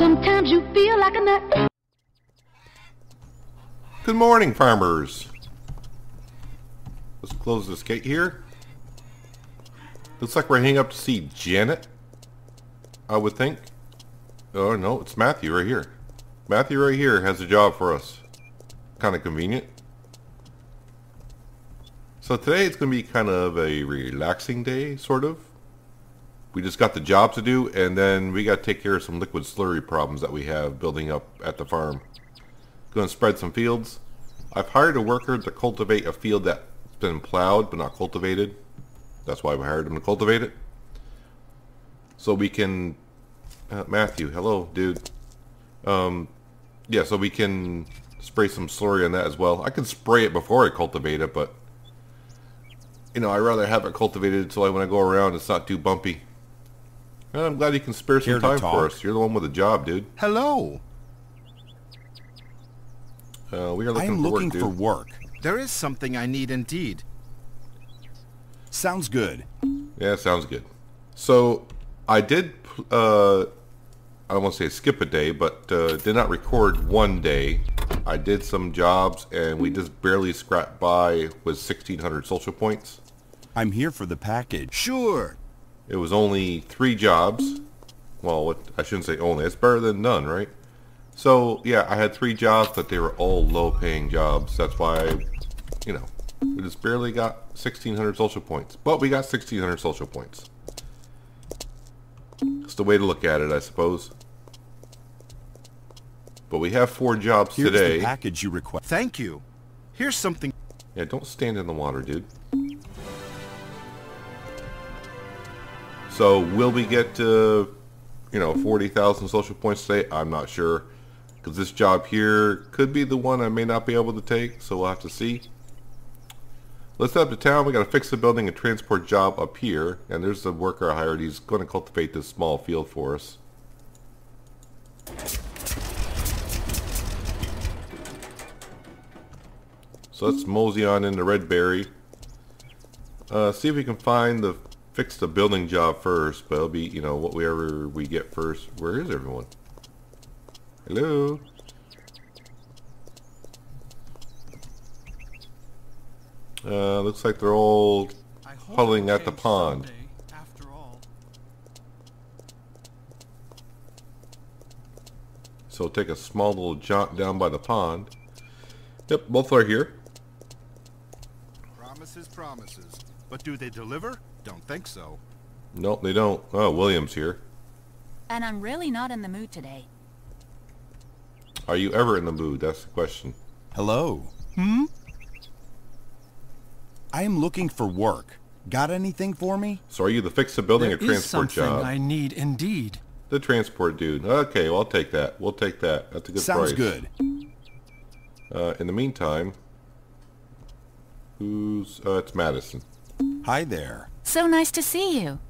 Sometimes you feel like a nut. Good morning, farmers. Let's close this gate here. Looks like we're hanging up to see Janet, I would think. Oh no, it's Matthew right here. Matthew right here has a job for us. Kind of convenient. So today it's going to be kind of a relaxing day, sort of. We just got the job to do, and then we got to take care of some liquid slurry problems that we have building up at the farm. Going to spread some fields. I've hired a worker to cultivate a field that's been plowed but not cultivated. That's why we hired him to cultivate it. So we can... Matthew, hello, dude. Yeah, so we can spray some slurry on that as well. I can spray it before I cultivate it, but... You know, I'd rather have it cultivated so when I go around it's not too bumpy. Well, I'm glad you can spare some time for us. You're the one with a job, dude. Hello. We are looking for work. There is something I need indeed. Sounds good. Yeah, sounds good. So, I did, I don't want to say skip a day, but did not record one day. I did some jobs, and we just barely scrapped by with 1,600 social points. I'm here for the package. Sure. It was only 3 jobs. Well, I shouldn't say only. It's better than none, right? So, yeah, I had 3 jobs, but they were all low-paying jobs. That's why, you know, we just barely got 1,600 social points. But we got 1,600 social points. It's the way to look at it, I suppose. But we have 4 jobs Here's today. The package you request. Thank you. Here's something. Yeah, don't stand in the water, dude. So, will we get to, you know, 40,000 social points today? I'm not sure. Because this job here could be the one I may not be able to take, so we'll have to see. Let's head up to town. We got to fix the building and transport job up here. And there's the worker I hired. He's going to cultivate this small field for us. So let's mosey on into Redberry. See if we can fix the building job first, but it'll be, you know, whatever we get first. Where is everyone? Hello? Looks like they're all huddling at the pond. So take a small little jaunt down by the pond. Yep, both are here. Promises, promises. But do they deliver? Don't think so. Nope, they don't. Oh, William's here. And I'm really not in the mood today. Are you ever in the mood? That's the question. Hello. I am looking for work. Got anything for me? So are you the fix the building or transport job? There is something I need indeed. The transport dude. Okay, well, I'll take that. We'll take that. That's a good price. Sounds good. In the meantime, it's Madison. Hi there. So nice to see you.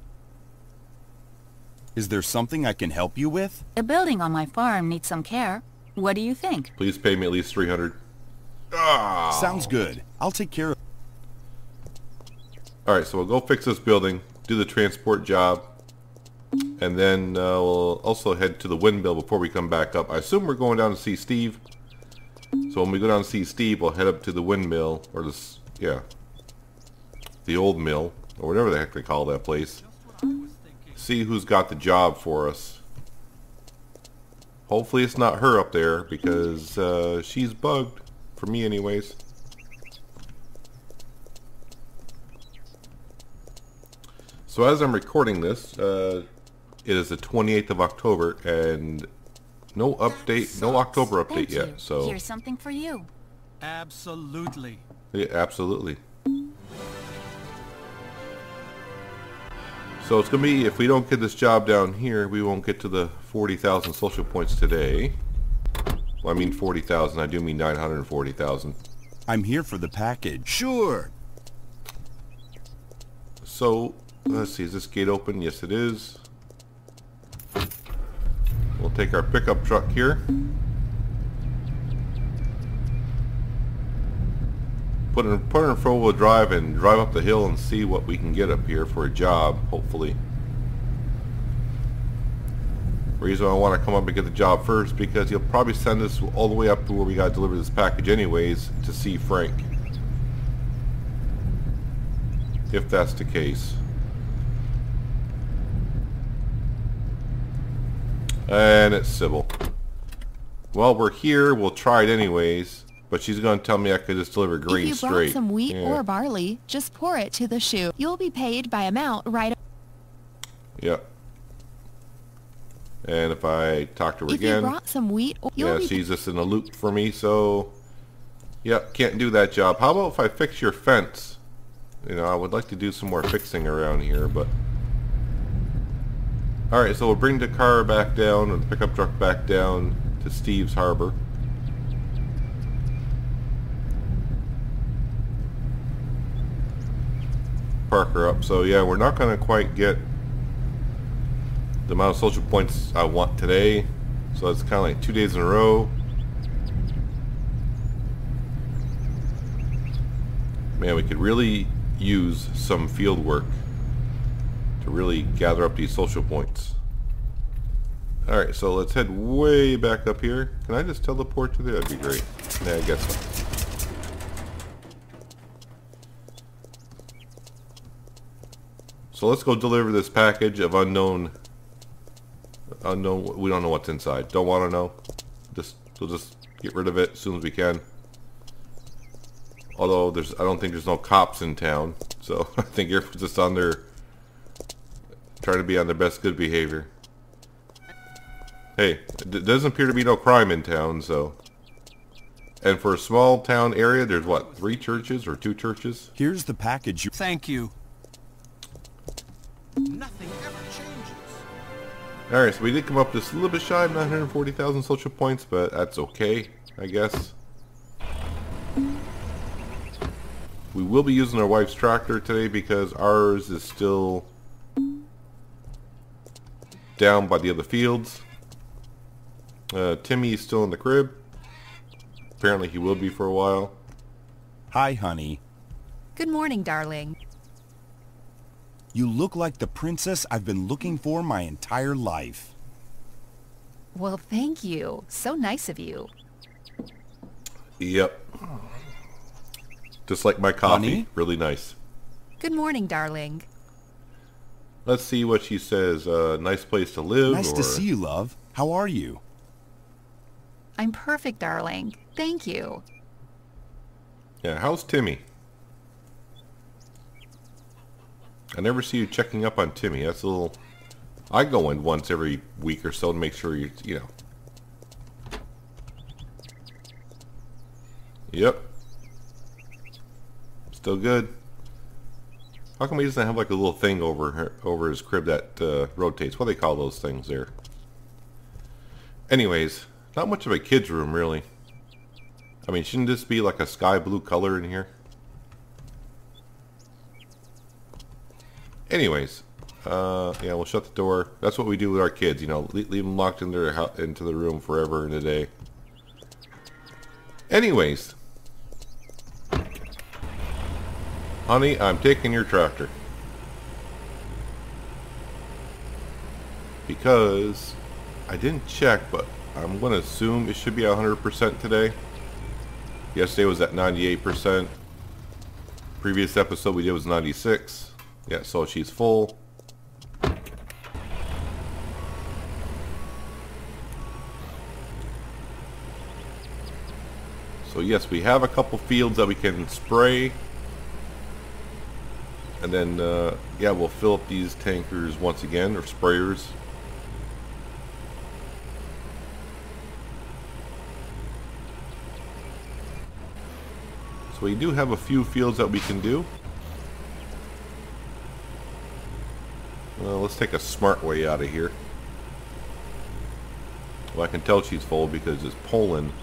Is there something I can help you with? A building on my farm needs some care. What do you think? Please pay me at least 300. Oh. Sounds good. I'll take care of it. Alright, so we'll go fix this building, do the transport job, and then we'll also head to the windmill before we come back up. I assume we're going down to see Steve. So when we go down to see Steve, we'll head up to the windmill, or this, yeah, the old mill, or whatever the heck they call that place. See who's got the job for us. Hopefully it's not her up there, because she's bugged, for me anyways. So as I'm recording this, it is the 28th of October, and no update, no October update yet. So here's something for you. Absolutely. Yeah, absolutely. So it's gonna be, if we don't get this job down here, we won't get to the 40,000 social points today. Well, I mean 40,000. I do mean 940,000. I'm here for the package. Sure. So let's see, is this gate open? Yes, it is. We'll take our pickup truck here. Put it in four-wheel drive and drive up the hill and see what we can get up here for a job, hopefully. Reason I want to come up and get the job first, because he'll probably send us all the way up to where we got to deliver this package anyways to see Frank. If that's the case. And it's Sybil. Well, we're here. We'll try it anyways. But she's going to tell me I could just deliver grain If you brought straight. some wheat or barley, just pour it to the chute. You'll be paid by amount right. Yep. And if I talk to her If again, you brought some wheat, you'll be she's just in a loop for me. So, yep, can't do that job. How about if I fix your fence? You know, I would like to do some more fixing around here, but... Alright, so we'll bring the car back down, or the pickup truck back down to Steve's Harbor. Park her up. So yeah, we're not going to quite get the amount of social points I want today. So it's kind of like 2 days in a row. Man, we could really use some field work to really gather up these social points. Alright, so let's head way back up here. Can I just teleport to there? That'd be great. Yeah, I guess so. So let's go deliver this package of unknown, we don't know what's inside. Don't want to know. We'll just get rid of it as soon as we can. Although I don't think there's no cops in town, so I think everyone's just on their, trying to be on their best good behavior. Hey, it doesn't appear to be no crime in town, so. And for a small town area, there's what, 3 churches or 2 churches? Here's the package you... Thank you. Nothing ever changes. Alright, so we did come up just a little bit shy of 940,000 social points, but that's okay, I guess. We will be using our wife's tractor today because ours is still down by the other fields. Timmy is still in the crib. Apparently he will be for a while. Hi, honey. Good morning, darling. You look like the princess I've been looking for my entire life. Well, thank you. So nice of you. Yep. Just like my coffee. Honey? Really nice. Good morning, darling. Let's see what she says. Nice place to live. Nice to see you, love. How are you? I'm perfect, darling. Thank you. Yeah, how's Timmy? I never see you checking up on Timmy. That's a little... I go in once every week or so to make sure you know. Yep. Still good. How come he doesn't have like a little thing over his crib that rotates? What do they call those things there? Anyways, not much of a kid's room really. I mean, shouldn't this be like a sky blue color in here? Anyways, yeah, we'll shut the door. That's what we do with our kids, you know, leave them locked in into the room forever and a day. Anyways, honey, I'm taking your tractor because I didn't check, but I'm going to assume it should be 100% today. Yesterday was at 98%. Previous episode we did was 96%. Yeah, so she's full. So yes, we have a couple fields that we can spray. And then, yeah, we'll fill up these tankers once again, or sprayers. So we do have a few fields that we can do. Let's take a smart way out of here. Well, I can tell she's full because it's pulling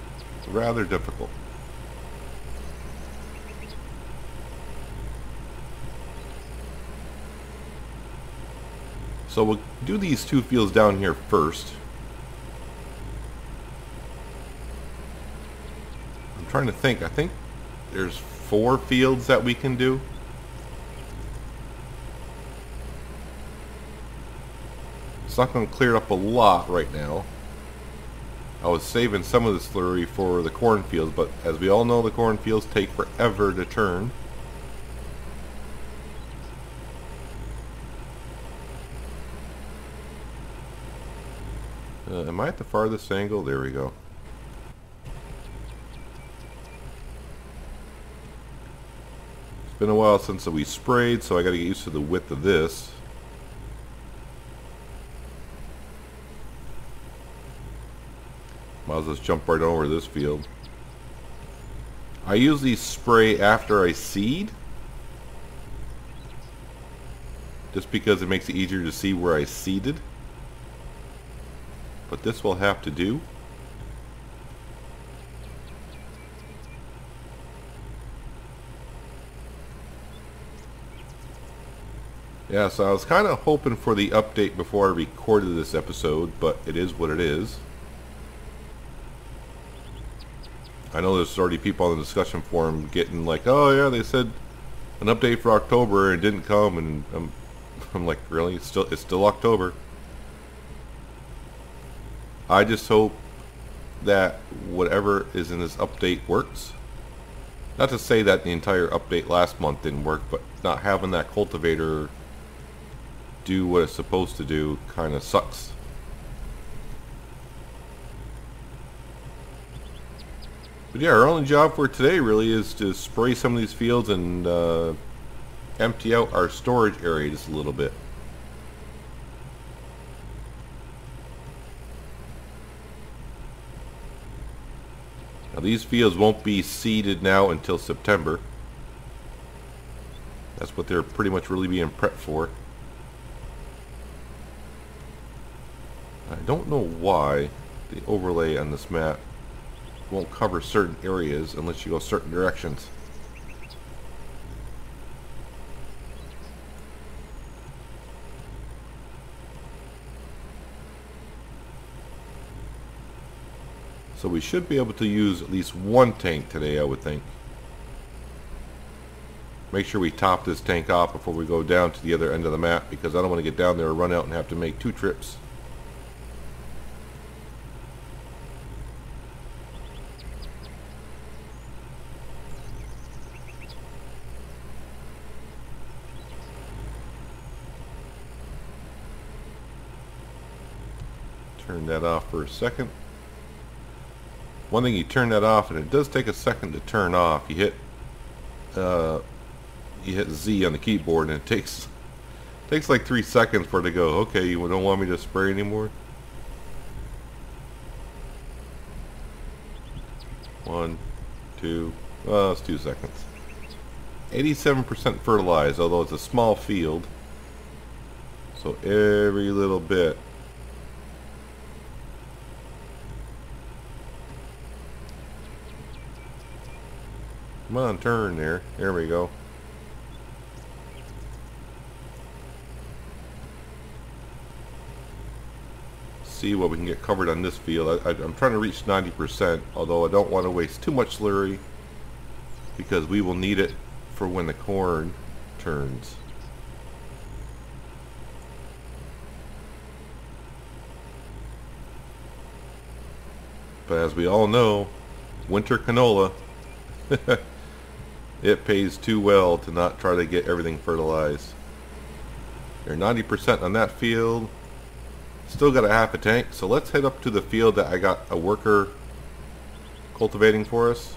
rather difficult. So we'll do these 2 fields down here first. I'm trying to think. I think there's 4 fields that we can do. not going to clear up a lot right now. I was saving some of the slurry for the cornfields, but as we all know, the cornfields take forever to turn. Am I at the farthest angle? There we go. It's been a while since we sprayed, so I got to get used to the width of this. Might as well just jump right over this field. I usually spray after I seed, just because it makes it easier to see where I seeded. But this will have to do. Yeah, so I was kind of hoping for the update before I recorded this episode, but it is what it is. I know there's already people on the discussion forum getting like, oh yeah, they said an update for October and it didn't come, and I'm like, really? It's still October. I just hope that whatever is in this update works. Not to say that the entire update last month didn't work, but not having that cultivator do what it's supposed to do kind of sucks. But yeah, our only job for today really is to spray some of these fields and empty out our storage area just a little bit. Now these fields won't be seeded now until September. That's what they're pretty much really being prepped for. I don't know why the overlay on this map won't cover certain areas unless you go certain directions. So we should be able to use at least one tank today, I would think. Make sure we top this tank off before we go down to the other end of the map, because I don't want to get down there, run out, and have to make 2 trips. Turn that off for a second. One thing, you turn that off and it does take a second to turn off. You hit Z on the keyboard and it takes like 3 seconds for it to go, okay, you don't want me to spray anymore? 1, 2, well, it's 2 seconds. 87% fertilized, although it's a small field. So every little bit. Come on, turn there. There we go. See what we can get covered on this field. I'm trying to reach 90%, although I don't want to waste too much slurry because we will need it for when the corn turns. But as we all know, winter canola, it pays too well to not try to get everything fertilized. They're 90% on that field. Still got a half a tank, so let's head up to the field that I got a worker cultivating for us.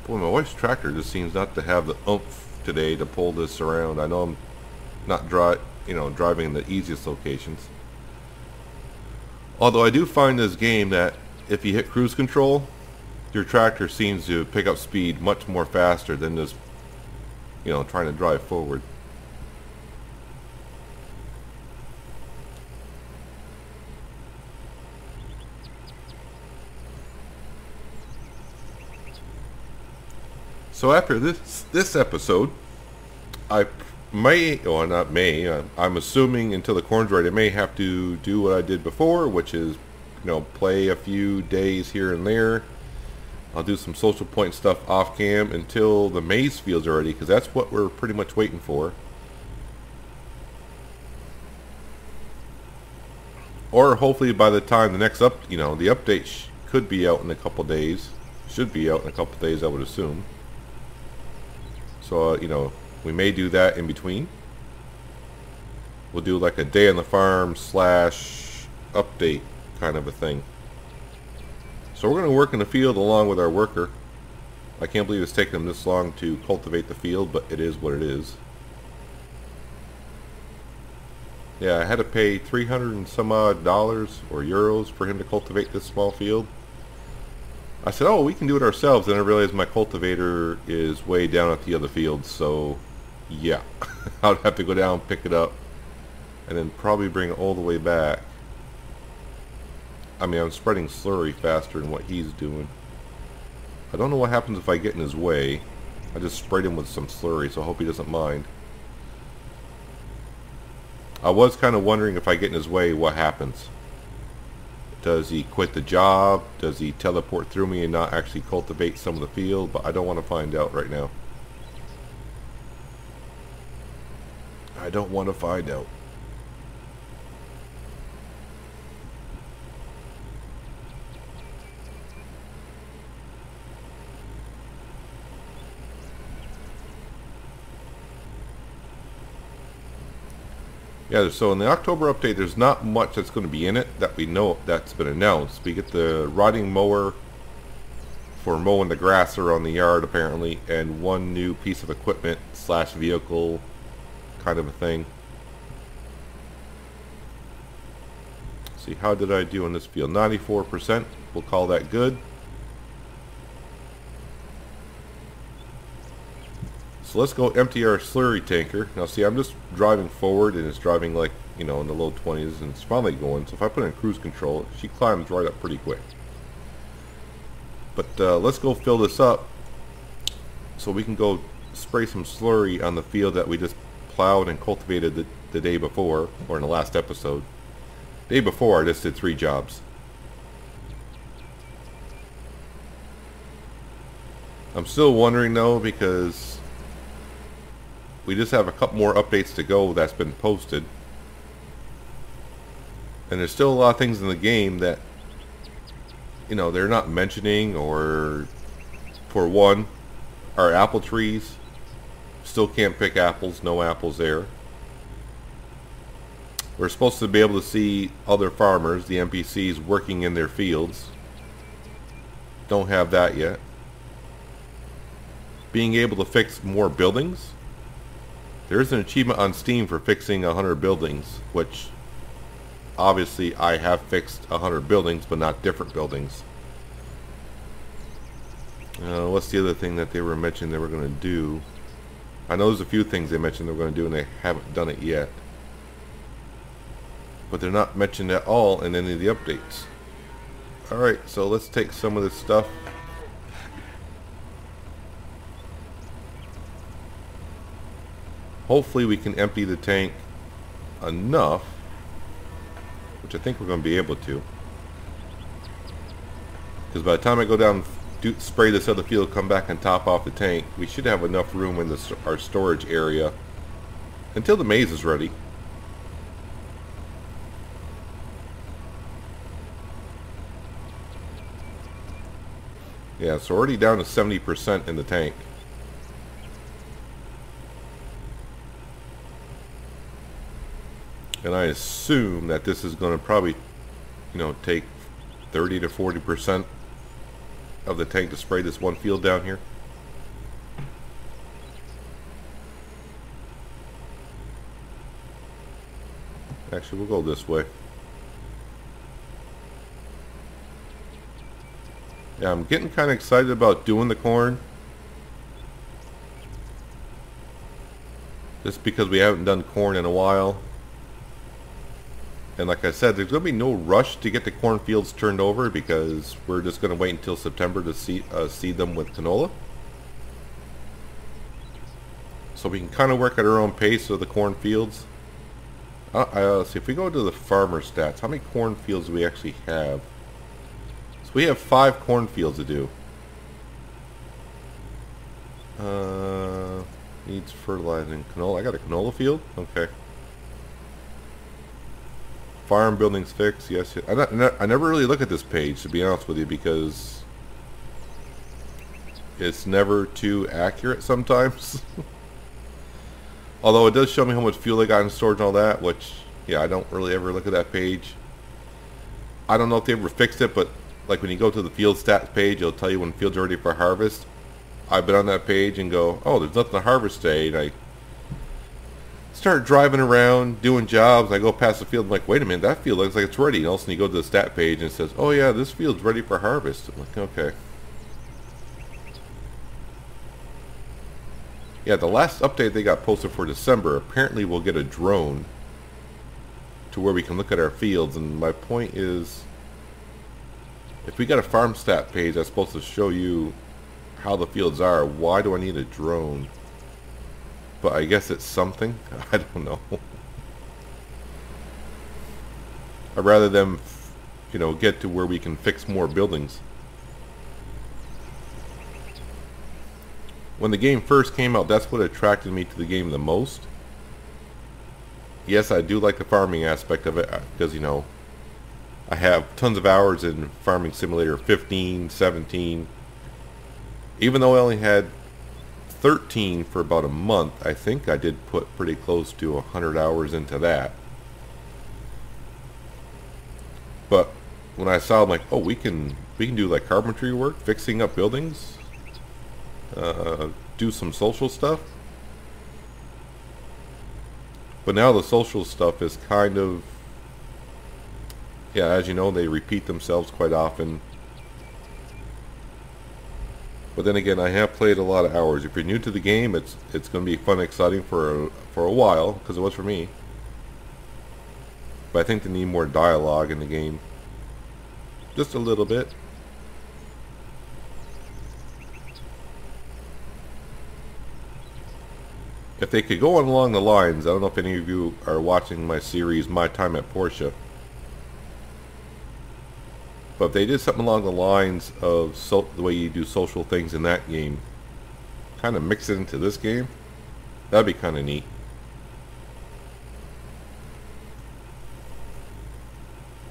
Boy, my wife's tractor just seems not to have the oomph today to pull this around. I know I'm not driving in the easiest locations. Although I do find this game that if you hit cruise control, your tractor seems to pick up speed much more faster than just, trying to drive forward. So after this episode, I may, or not may, I'm assuming until the corn's right, I may have to do what I did before, which is, play a few days here and there. I'll do some social point stuff off cam until the maize fields are ready, because that's what we're pretty much waiting for. Or hopefully by the time the next the update could be out in a couple days. Should be out in a couple days, I would assume. So, we may do that in between. We'll do like a day on the farm / update kind of a thing. So we're going to work in the field along with our worker. I can't believe it's taken them this long to cultivate the field, but it is what it is. Yeah, I had to pay 300 and some odd dollars or euros for him to cultivate this small field. I said, oh, we can do it ourselves, and I realized my cultivator is way down at the other field, so yeah. I'll have to go down, pick it up, and then probably bring it all the way back. I mean, I'm spreading slurry faster than what he's doing. I don't know what happens if I get in his way. I just sprayed him with some slurry, so I hope he doesn't mind. I was kind of wondering if I get in his way, what happens? Does he quit the job? Does he teleport through me and not actually cultivate some of the field? But I don't want to find out right now. I don't want to find out. Yeah, so in the October update, there's not much that's going to be in it that we know that's been announced. We get the riding mower for mowing the grass around the yard, apparently, and one new piece of equipment / vehicle kind of a thing. Let's see, how did I do in this field? 94%. We'll call that good. So let's go empty our slurry tanker. Now see, I'm just driving forward and it's driving like, in the low 20s, and it's finally going. So if I put in cruise control, she climbs right up pretty quick. But let's go fill this up so we can go spray some slurry on the field that we just plowed and cultivated the day before, or in the last episode. Day before I just did 3 jobs. I'm still wondering though, because we just have a couple more updates to go that's been posted. And there's still a lot of things in the game that, they're not mentioning, or for one, our apple trees. Still can't pick apples, no apples there. We're supposed to be able to see other farmers, the NPCs, working in their fields. Don't have that yet. Being able to fix more buildings. There is an achievement on Steam for fixing 100 buildings, which obviously I have fixed 100 buildings, but not different buildings. What's the other thing that they were mentioning they were going to do? I know there's a few things they mentioned they were going to do and they haven't done it yet. But they're not mentioned at all in any of the updates. Alright, so let's take some of this stuff. Hopefully we can empty the tank enough, which I think we're going to be able to. Because by the time I go down and spray this other field, come back and top off the tank, we should have enough room in our storage area until the maize is ready. Yeah, so already down to 70% in the tank. And I assume that this is going to probably, take 30 to 40% of the tank to spray this one field down here. Actually, we'll go this way. Yeah, I'm getting kind of excited about doing the corn. Just because we haven't done corn in a while. And like I said, there's going to be no rush to get the cornfields turned over, because we're just going to wait until September to seed them with canola. So we can kind of work at our own pace with the cornfields. Let's see, if we go to the farmer stats, how many cornfields do we actually have? So we have 5 cornfields to do. Needs fertilizing canola. I got a canola field? Okay. Farm buildings fixed. Yes. I never really look at this page, to be honest with you, because it's never too accurate sometimes. Although it does show me how much fuel I got in storage and all that, which, yeah, I don't really ever look at that page. I don't know if they ever fixed it, but like when you go to the field stats page, it'll tell you when fields are ready for harvest. I've been on that page and go, oh, there's nothing to harvest today, and I start driving around doing jobs. I go past the field, I'm like, wait a minute, that field looks like it's ready. And all of a sudden you go to the stat page and it says, oh yeah, this field's ready for harvest. I'm like, okay. Yeah, the last update they got posted for December, apparently we'll get a drone to where we can look at our fields. And my point is, if we got a farm stat page that's supposed to show you how the fields are, why do I need a drone? But I guess it's something. I don't know. I'd rather them, you know, get to where we can fix more buildings. When the game first came out, that's what attracted me to the game the most. Yes, I do like the farming aspect of it, because, you know, I have tons of hours in Farming Simulator 15, 17. Even though I only had 13 for about a month, I think I did put pretty close to 100 hours into that. But when I saw, I'm like, oh, we can do like carpentry work, fixing up buildings, do some social stuff. But now the social stuff is kind of, yeah, as you know, they repeat themselves quite often. But then again, I have played a lot of hours. If you're new to the game, it's going to be fun and exciting for a while, because it was for me. But I think they need more dialogue in the game. Just a little bit. If they could go on along the lines, I don't know if any of you are watching my series, My Time at Porsche. But if they did something along the lines of the way you do social things in that game, kind of mix it into this game, that'd be kind of neat.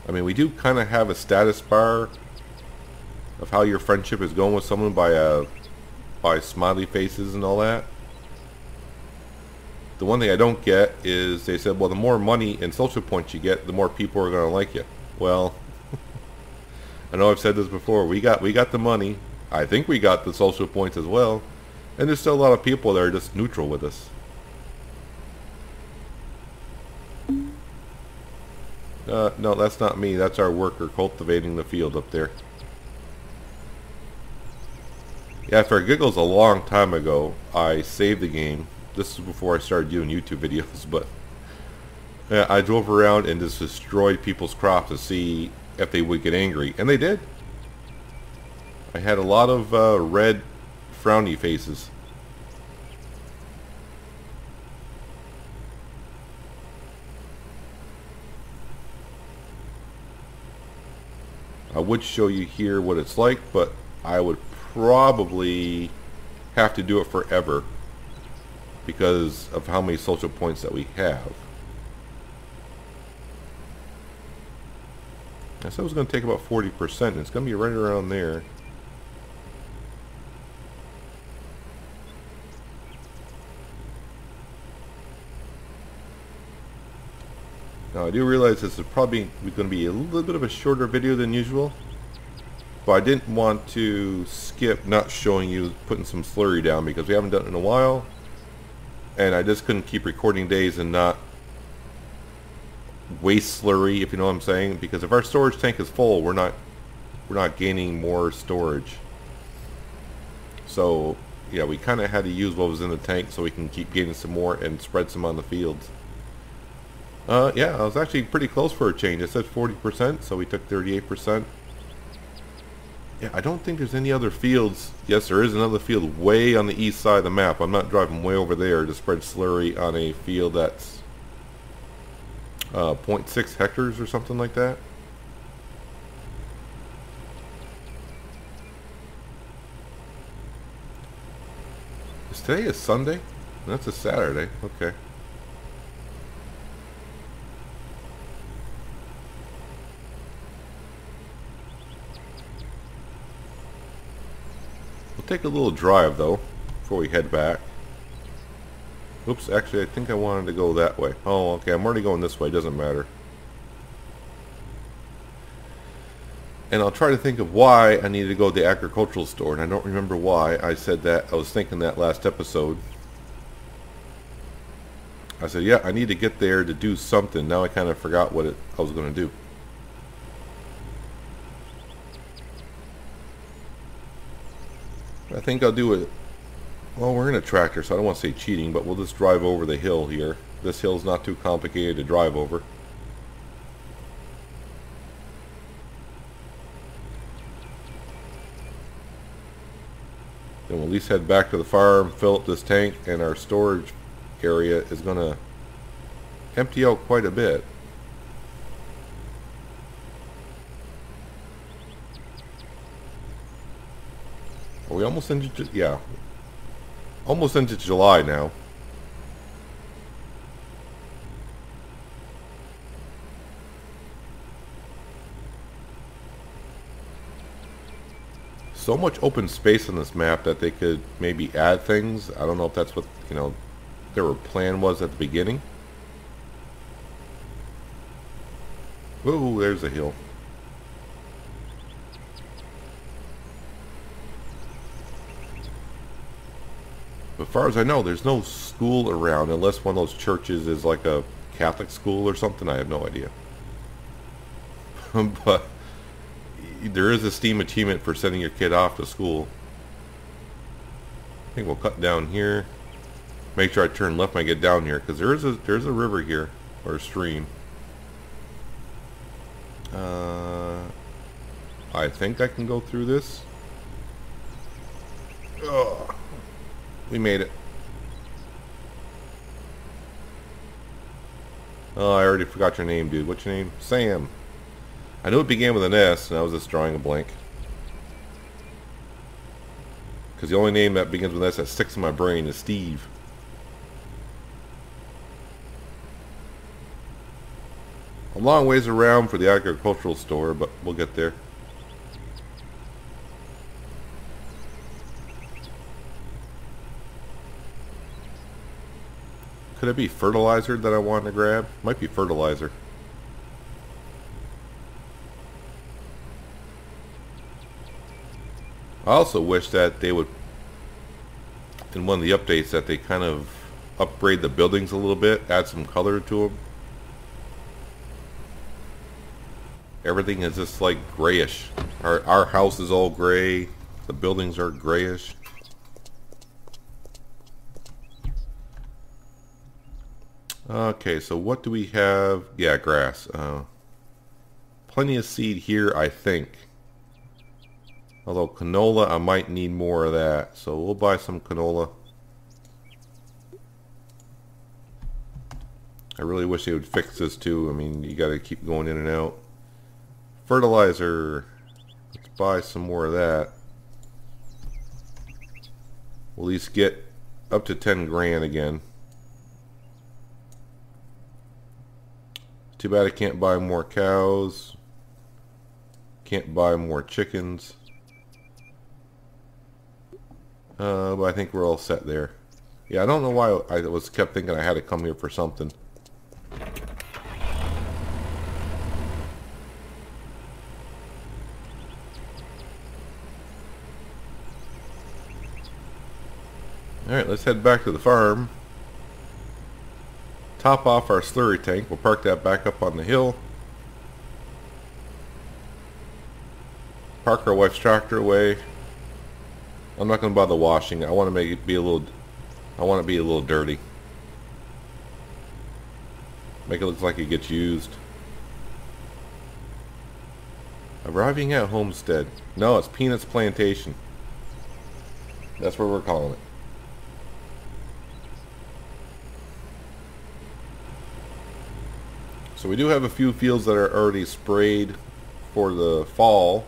I mean, we do kind of have a status bar of how your friendship is going with someone by smiley faces and all that. The one thing I don't get is they said, well, the more money and social points you get, the more people are going to like you. Well, I know I've said this before. We got the money. I think we got the social points as well. And there's still a lot of people that are just neutral with us. No, that's not me. That's our worker cultivating the field up there. Yeah, for giggles, a long time ago, I saved the game. This is before I started doing YouTube videos, but I drove around and just destroyed people's crops to see if they would get angry, and they did. I had a lot of red frowny faces. I would show you here what it's like, but I would probably have to do it forever because of how many social points that we have. I said it was going to take about 40%. It's going to be right around there. Now I do realize this is probably going to be a little bit of a shorter video than usual, but I didn't want to skip not showing you putting some slurry down because we haven't done it in a while, and I just couldn't keep recording days and not waste slurry, if you know what I'm saying, because if our storage tank is full, we're not gaining more storage. So yeah, we kind of had to use what was in the tank so we can keep gaining some more and spread some on the fields. Yeah, I was actually pretty close for a change. It said 40%, so we took 38%. Yeah, I don't think there's any other fields. Yes, there is another field way on the east side of the map. I'm not driving way over there to spread slurry on a field that's 0.6 hectares or something like that. Is today a Sunday? That's a Saturday. Okay. We'll take a little drive though before we head back. Oops, actually I think I wanted to go that way. Oh, okay, I'm already going this way, doesn't matter. And I'll try to think of why I needed to go to the agricultural store, and I don't remember why I said that. I was thinking that last episode. I said, yeah, I need to get there to do something. Now I kind of forgot what I was going to do. I think I'll do it. Well, we're in a tractor, so I don't want to say cheating, but we'll just drive over the hill here. This hill's not too complicated to drive over. Then we'll at least head back to the farm, fill up this tank, and our storage area is going to empty out quite a bit. Are we almost into, yeah, almost into July now. So much open space on this map that they could maybe add things. I don't know if that's what, you know, their plan was at the beginning. Whoa, there's a hill. As far as I know, there's no school around unless one of those churches is like a Catholic school or something. I have no idea. But there is a STEAM achievement for sending your kid off to school. I think we'll cut down here. Make sure I turn left when I get down here, because there's a river here, or a stream. I think I can go through this. Ugh. We made it. Oh, I already forgot your name, dude. What's your name? Sam. I knew it began with an S, and I was just drawing a blank. Because the only name that begins with an S that sticks in my brain is Steve. A long ways around for the agricultural store, but we'll get there. Could it be fertilizer that I want to grab? Might be fertilizer. I also wish that they would, in one of the updates, that they kind of upgrade the buildings a little bit, add some color to them. Everything is just like grayish. Our house is all gray. The buildings are grayish. Okay, so what do we have? Yeah, grass. Plenty of seed here, I think. Although canola, I might need more of that. So we'll buy some canola. I really wish they would fix this too. I mean, you gotta keep going in and out. Fertilizer. Let's buy some more of that. We'll at least get up to 10 grand again. Too bad I can't buy more cows. Can't buy more chickens. But I think we're all set there. Yeah, I don't know why I was kept thinking I had to come here for something. Alright, let's head back to the farm. Top off our slurry tank. We'll park that back up on the hill. Park our wife's tractor away. I'm not going to bother washing. I want to make it be a little. I want it to be a little dirty. Make it look like it gets used. Arriving at Homestead. No, it's Peanuts Plantation. That's what we're calling it. So we do have a few fields that are already sprayed for the fall.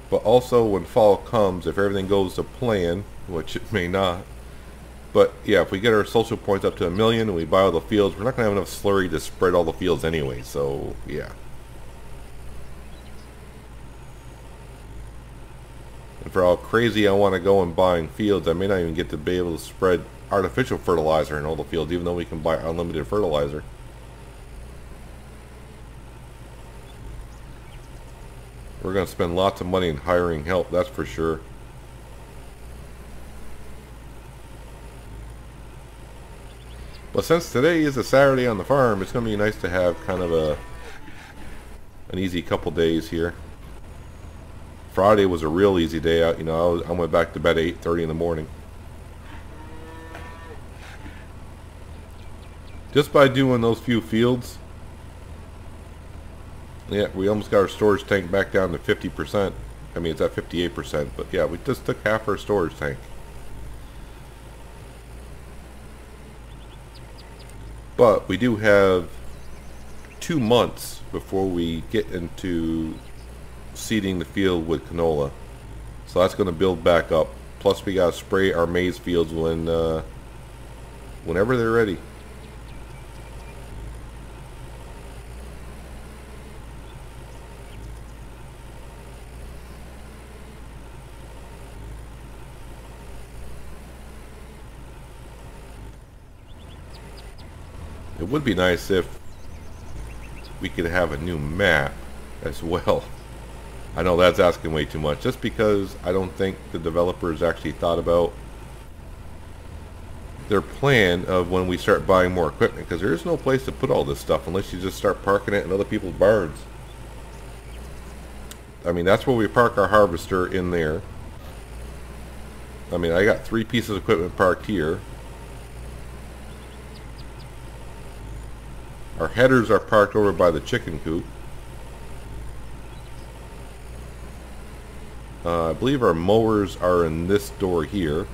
But also when fall comes, if everything goes to plan, which it may not, But yeah, if we get our social points up to 1,000,000 and we buy all the fields, we're not going to have enough slurry to spread all the fields anyway, so yeah. And for how crazy I want to go and buying fields, I may not even get to be able to spread artificial fertilizer in all the fields, even though we can buy unlimited fertilizer. We're going to spend lots of money in hiring help, that's for sure. But since today is a Saturday on the farm, it's going to be nice to have kind of an easy couple days here. Friday was a real easy day out. You know, I went back to bed at 8:30 in the morning. Just by doing those few fields, yeah, we almost got our storage tank back down to 50%. I mean, it's at 58%, but yeah, we just took half our storage tank. But we do have 2 months before we get into seeding the field with canola. So that's going to build back up. Plus we got to spray our maize fields whenever they're ready. It would be nice if we could have a new map as well. I know that's asking way too much, just because I don't think the developers actually thought about their plan of when we start buying more equipment, because there is no place to put all this stuff unless you just start parking it in other people's barns. I mean, that's where we park our harvester, in there. I mean, I got 3 pieces of equipment parked here. Our headers are parked over by the chicken coop. I believe our mowers are in this door here.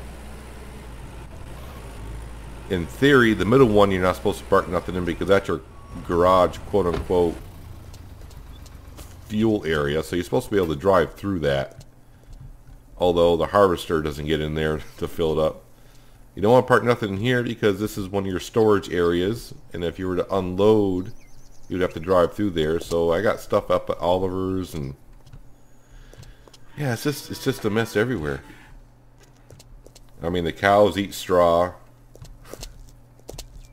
In theory, the middle one you're not supposed to park nothing in, because that's your garage, quote-unquote, fuel area. So you're supposed to be able to drive through that. Although the harvester doesn't get in there to fill it up. You don't want to park nothing in here, because this is one of your storage areas, and if you were to unload, you'd have to drive through there. So I got stuff up at Oliver's, and yeah, it's just a mess everywhere. I mean, the cows eat straw.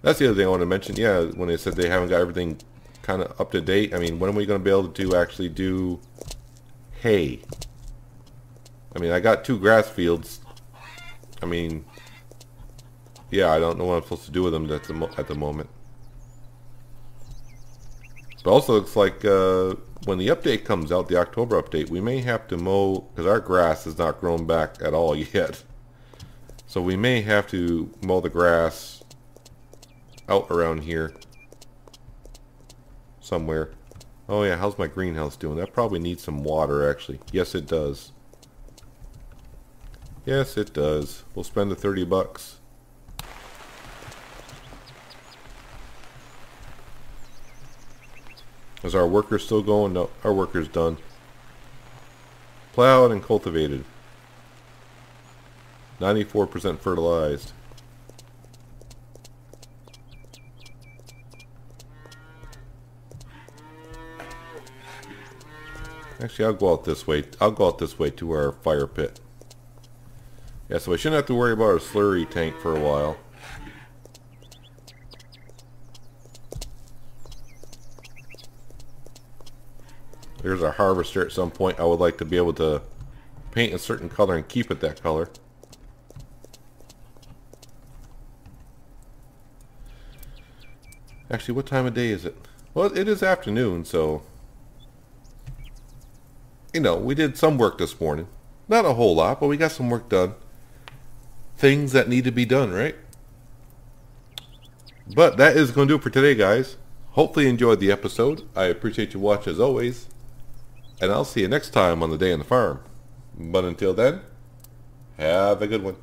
That's the other thing I want to mention. Yeah, when they said they haven't got everything kind of up to date, I mean, when are we going to be able to actually do hay? I mean, I got 2 grass fields. I mean, yeah, I don't know what I'm supposed to do with them at the moment. But also, looks like when the update comes out, the October update, we may have to mow, because our grass has not grown back at all yet. So we may have to mow the grass out around here somewhere. Oh yeah, how's my greenhouse doing? That probably needs some water, actually. Yes, it does. Yes, it does. We'll spend the 30 bucks. Is our worker still going? No, our worker's done. Plowed and cultivated. 94% fertilized. Actually, I'll go out this way. I'll go out this way to our fire pit. Yeah, so we shouldn't have to worry about our slurry tank for a while. There's our harvester. At some point I would like to be able to paint a certain color and keep it that color. Actually, what time of day is it? Well, it is afternoon, so you know, we did some work this morning. Not a whole lot, but we got some work done. Things that need to be done, right? But that is going to do it for today, guys. Hopefully you enjoyed the episode. I appreciate you watching as always. And I'll see you next time on the Day on the Farm. But until then, have a good one.